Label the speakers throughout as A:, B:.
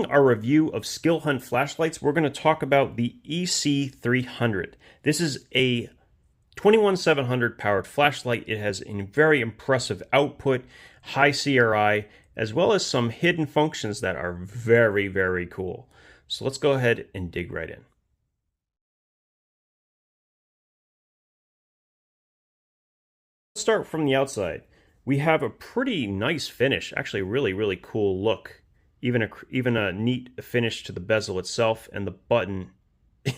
A: our review of Skilhunt flashlights, we're going to talk about the EC300. This is a 21700 powered flashlight. It has a very impressive output, high CRI, as well as some hidden functions that are very, very cool. So let's go ahead and dig right in. Let's start from the outside. We have a pretty nice finish, actually really, really cool look. Even a neat finish to the bezel itself, and the button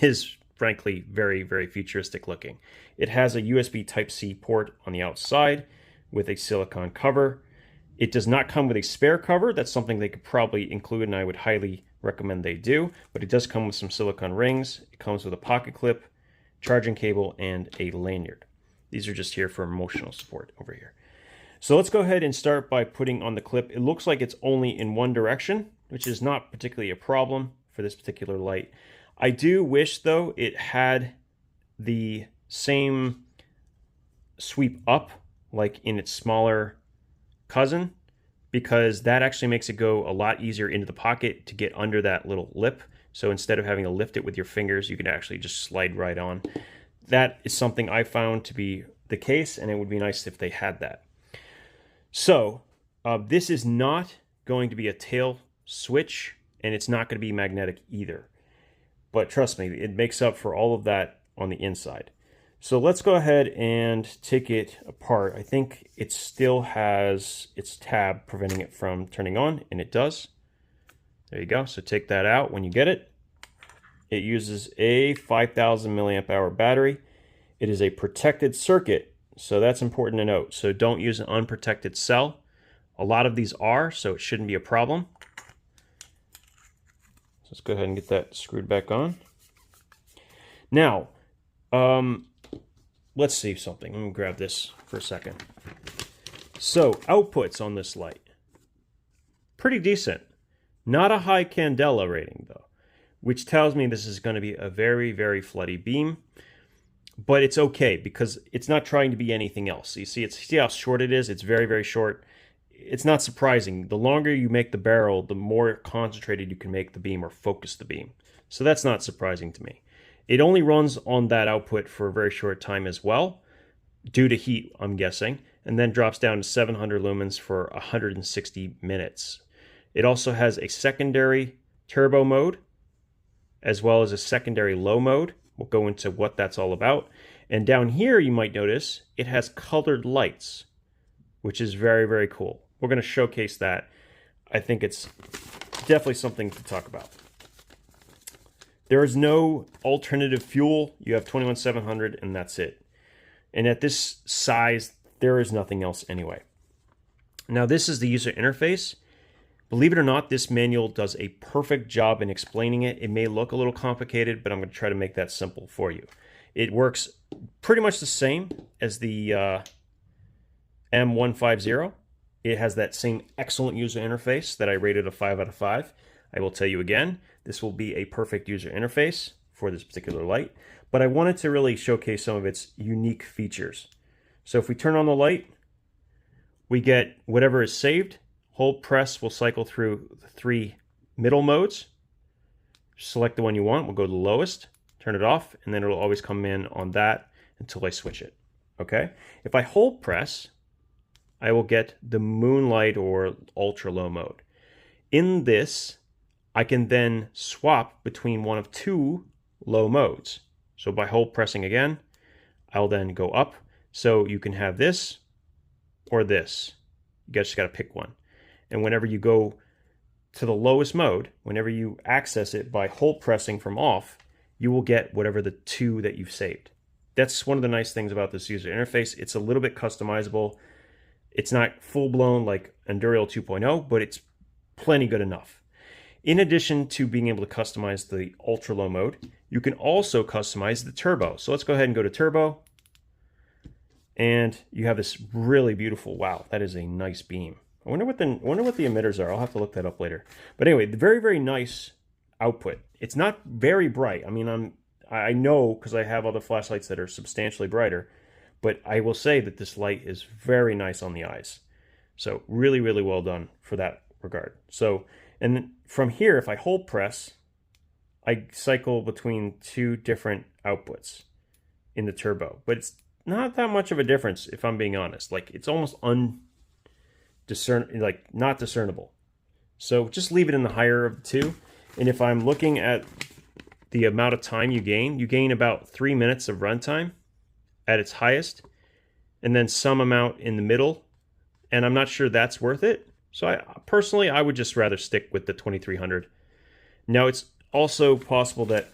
A: is frankly very, very futuristic looking. It has a USB Type-C port on the outside with a silicone cover. It does not come with a spare cover. That's something they could probably include, and I would highly recommend they do, but it does come with some silicone rings. It comes with a pocket clip, charging cable, and a lanyard. These are just here for emotional support over here. So let's go ahead and start by putting on the clip. It looks like it's only in one direction, which is not particularly a problem for this particular light. I do wish, though, it had the same sweep up like in its smaller cousin, because that actually makes it go a lot easier into the pocket to get under that little lip. So instead of having to lift it with your fingers, you can actually just slide right on. That is something I found to be the case, and it would be nice if they had that. So this is not going to be a tail switch, and it's not going to be magnetic either. But trust me, it makes up for all of that on the inside. So let's go ahead and take it apart. I think it still has its tab preventing it from turning on, and it does. There you go. So take that out when you get it. It uses a 5000 milliamp hour battery. It is a protected circuit, so that's important to note. So don't use an unprotected cell. A lot of these are, so it shouldn't be a problem. So let's go ahead and get that screwed back on. Now, let's see something. Let me grab this for a second. So outputs on this light, pretty decent. Not a high candela rating though, which tells me this is going to be a very, very floody beam. But it's okay because it's not trying to be anything else. You see, see how short it is? It's very, very short. It's not surprising. The longer you make the barrel, the more concentrated you can make the beam or focus the beam. So that's not surprising to me. It only runs on that output for a very short time as well, due to heat, I'm guessing, and then drops down to 700 lumens for 160 minutes. It also has a secondary turbo mode, as well as a secondary low mode. We'll go into what that's all about. And down here, you might notice it has colored lights, which is very, very cool. We're going to showcase that. I think it's definitely something to talk about. There is no alternative fuel. You have 21700 and that's it. And at this size, there is nothing else anyway. Now, this is the user interface. Believe it or not, this manual does a perfect job in explaining it. It may look a little complicated, but I'm going to try to make that simple for you. It works pretty much the same as the M150. It has that same excellent user interface that I rated a 5 out of 5. I will tell you again, this will be a perfect user interface for this particular light, but I wanted to really showcase some of its unique features. So if we turn on the light, we get whatever is saved. Hold press will cycle through the 3 middle modes. Select the one you want. We'll go to the lowest, turn it off, and then it'll always come in on that until I switch it. Okay? If I hold press, I will get the moonlight or ultra low mode. In this, I can then swap between one of 2 low modes. So by hold pressing again, I'll then go up. So you can have this or this. You just got to pick one. And whenever you go to the lowest mode, whenever you access it by hold pressing from off, you will get whatever the 2 that you've saved. That's one of the nice things about this user interface. It's a little bit customizable. It's not full-blown like Endurial 2.0, but it's plenty good enough. In addition to being able to customize the ultra low mode, you can also customize the turbo. So let's go ahead and go to turbo. And you have this really beautiful, wow, that is a nice beam. I wonder what the emitters are. I'll have to look that up later. But anyway, very, very nice output. It's not very bright. I mean, I know because I have other flashlights that are substantially brighter, but I will say that this light is very nice on the eyes. So really, really well done for that regard. So And from here, if I hold press, I cycle between two different outputs in the turbo. But it's not that much of a difference, if I'm being honest. Like, it's almost not discernible. So just leave it in the higher of the two. And if I'm looking at the amount of time you gain about 3 minutes of runtime at its highest, and then some amount in the middle. And I'm not sure that's worth it. So I would just rather stick with the 2300. Now, it's also possible that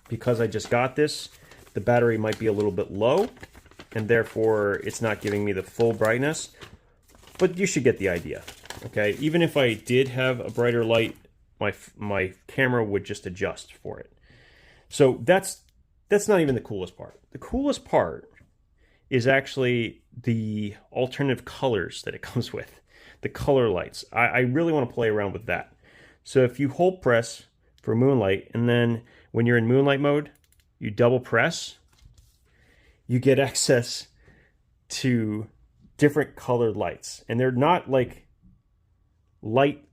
A: because I just got this, the battery might be a little bit low, and therefore it's not giving me the full brightness. But you should get the idea, okay? Even if I did have a brighter light, my camera would just adjust for it. So that's not even the coolest part. The coolest part is actually the alternative colors that it comes with. The color lights. I really want to play around with that. So if you hold press for moonlight, and then when you're in moonlight mode, you double press, you get access to different colored lights. And they're not like light,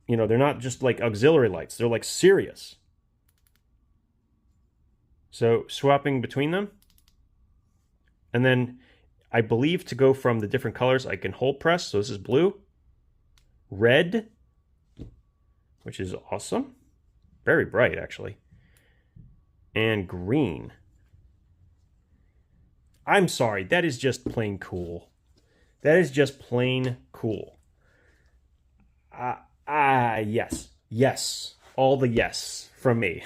A: they're not just like auxiliary lights. They're like serious. So swapping between them. And then I believe to go from the different colors, I can hold press. So this is blue, red, which is awesome. Very bright, actually. And green. I'm sorry, that is just plain cool. That is just plain cool. Yes. Yes. All the yes from me.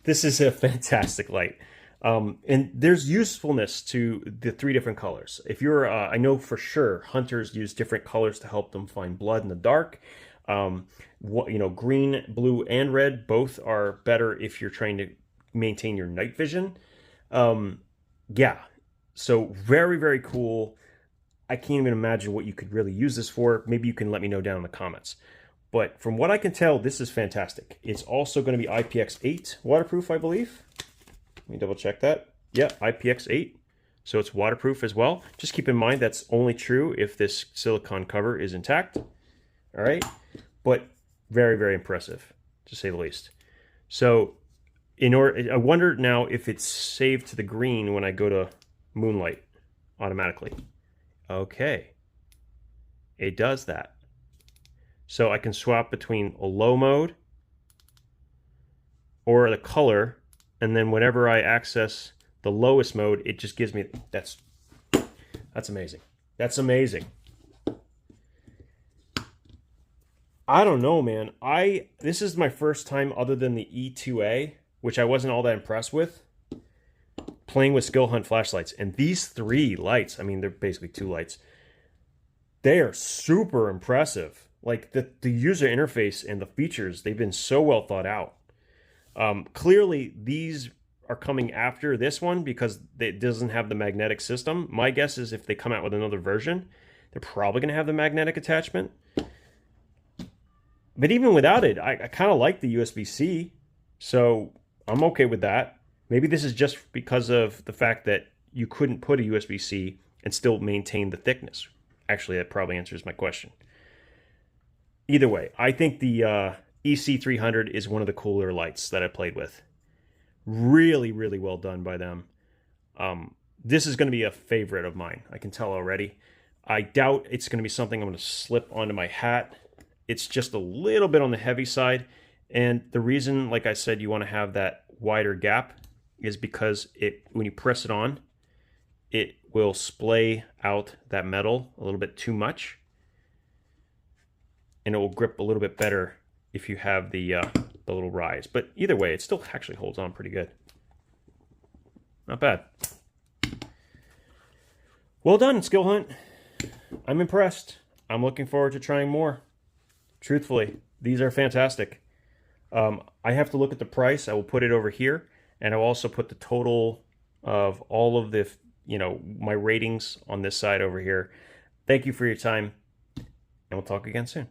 A: This is a fantastic light. And there's usefulness to the 3 different colors. If you're, I know for sure hunters use different colors to help them find blood in the dark. Green, blue, and red both are better if you're trying to maintain your night vision. Yeah, so very, very cool. I can't even imagine what you could really use this for. Maybe you can let me know down in the comments. But from what I can tell, this is fantastic. It's also going to be IPX8 waterproof, I believe. Let me double check that. Yeah, IPX8. So it's waterproof as well. Just keep in mind that's only true if this silicone cover is intact. All right. But very, very impressive, to say the least. So I wonder now if it's saved to the green when I go to moonlight automatically. Okay. It does that. So I can swap between a low mode or the color, and then whenever I access the lowest mode, it just gives me, that's amazing. That's amazing. I don't know, man. This is my first time, other than the E2A, which I wasn't all that impressed with, playing with Skilhunt flashlights. And these 3 lights, I mean, they're basically 2 lights, they are super impressive. Like the user interface and the features, they've been so well thought out. Clearly, these are coming after this one because it doesn't have the magnetic system. My guess is if they come out with another version, they're probably going to have the magnetic attachment. But even without it, I kind of like the USB-C, so I'm okay with that. Maybe this is just because of the fact that you couldn't put a USB-C and still maintain the thickness. Actually, that probably answers my question. Either way, I think the EC300 is one of the cooler lights that I played with. Really, really well done by them. This is going to be a favorite of mine. I can tell already. I doubt it's going to be something I'm going to slip onto my hat. It's just a little bit on the heavy side. And the reason, like I said, you want to have that wider gap is because when you press it on, it will splay out that metal a little bit too much. And it will grip a little bit better if you have the little rise. But either way, it still actually holds on pretty good. Not bad. Well done, Skilhunt. I'm impressed. I'm looking forward to trying more. Truthfully, these are fantastic. I have to look at the price. I will put it over here. And I'll also put the total of all of the, my ratings on this side over here. Thank you for your time. And we'll talk again soon.